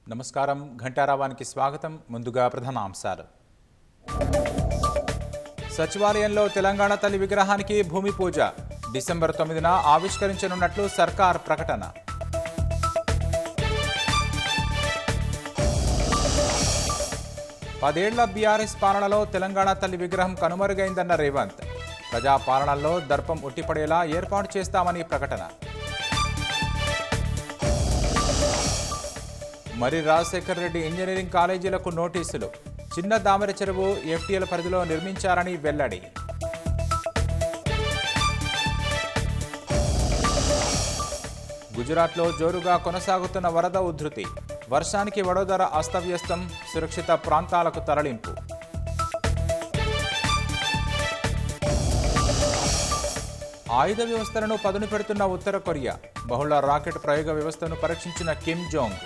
నమస్కారం ఘంటారావానికి స్వాగతం ముందుగా ప్రధానాంశాలు సచివాలయంలో తెలంగాణ తల్లి విగ్రహానికి భూమి పూజ డిసెంబర్ 9న ఆవిష్కరించనున్నట్లు సర్కార్ ప్రకటన పదేళ్ల బీఆర్ఎస్ పాలనలో తెలంగాణ తల్లి విగ్రహం కనుమరుగైందన్న రేవంత్ ప్రజా పాలనలో దర్పం ఉట్టిపడేలా ఏర్పాటు చేస్తామని ప్రకటన మరి రాజశేఖర్ రెడ్డి ఇంజనీరింగ్ కాలేజీలకు నోటీసులు చిన్న దామెర చెరువు ఎఫ్టీఎల్ పరిధిలో నిర్మించారని వెల్లడి గుజరాత్లో జోరుగా కొనసాగుతున్న వరద ఉధృతి వర్షానికి వడోదర అస్తవ్యస్తం సురక్షిత ప్రాంతాలకు తరలింపు ఆయుధ వ్యవస్థలను పదును పెడుతున్న ఉత్తర కొరియా బహుళ రాకెట్ ప్రయోగ వ్యవస్థను పరీక్షించిన కిమ్ జోంగ్